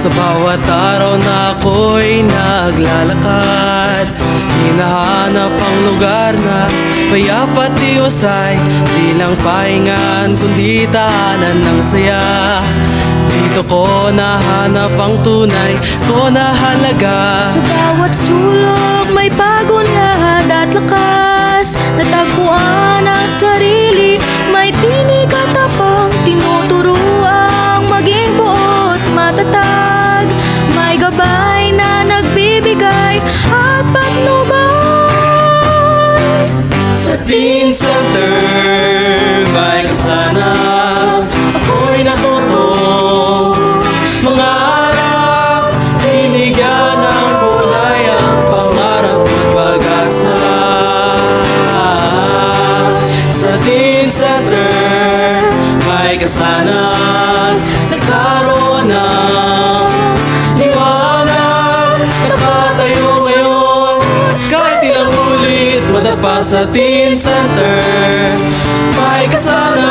Sa bawat araw na ako'y naglalakad, hinahanap ang lugar na payapat iusay. Di lang pahingan kundi tahanan ng saya. Dito ko nahanap ang tunay ko na halaga. Sa bawat sulok may bagong lahad at lakas. Natagpuan ang sarili, may tinig at tapang tinuturuang maging buot matatag. May gabay na nagbibigay at patnubay. Sa Teen Center may kasana, ako'y natuto mangarap, binigyan ng kulay ang pangarap at pag-asa. Sa Teen Center may kasanan, nagkaroon ng liwanag, nakatayo ngayon kahit ilang ulit madapa. Sa Teen Center may kasanan.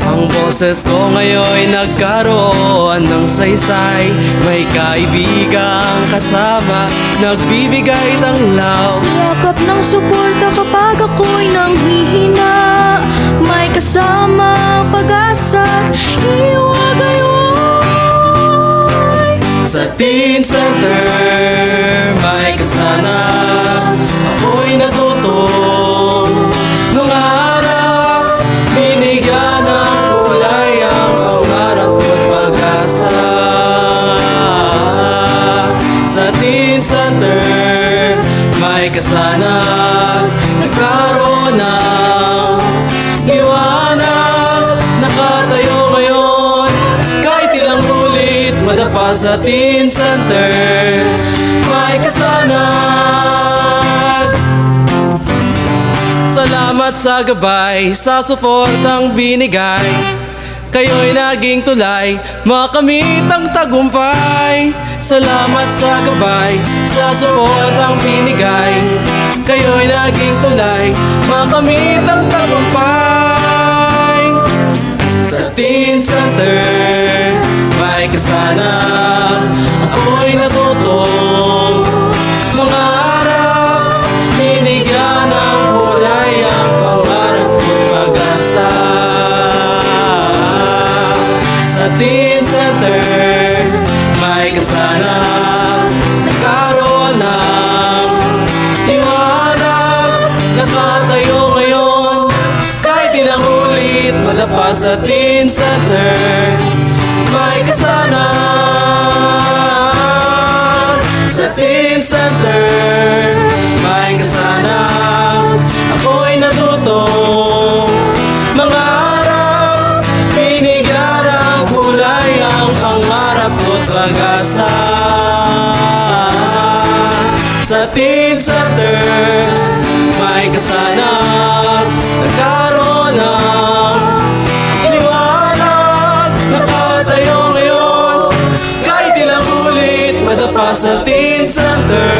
Ang boses ko ngayon'y nagkaroon ng saysay, may kaibigang kasama, nagbibigay tanglaw. Yakap ng suporta kapag ako'y nanghihina, may kasamang pag-asa't iwagayway. Sa Teen Center may kasanan, ako'y natutong mangarap, binigyan ng kulay ang pangarap at pag-asa. Sa Teen Center may kasanan, nagkaroon ng liwanag, nakatayo ngayon kahit ilang ulit madapa. Sa Teen Center may kasanan. Salamat sa gabay, sa suportang binigay. Kayo'y naging tulay, makamit ang tagumpay. Salamat sa gabay, sa suportang binigay. Kayo'y naging tulay, makamit ang tagumpay. Sa Teen Center may kasanan, ako'y natutong mangarap, binigyan ng kulay ang pangarap at pag-asa. Sa Teen Center may kasanan, nagkaroon ng liwanag, nakatayo ngayon kahit ilang ulit madapa. Sa Teen Center may kasanan. Sa Teen Center may kasanan, ako'y natutong mangarap, binigyan ng kulay ang pangarap ko't pag-asa. Sa Teen Center may kasanan, nagkaroon ng liwanag, nakatayo ngayon kahit ilang ulit madapa. Sa Teen Center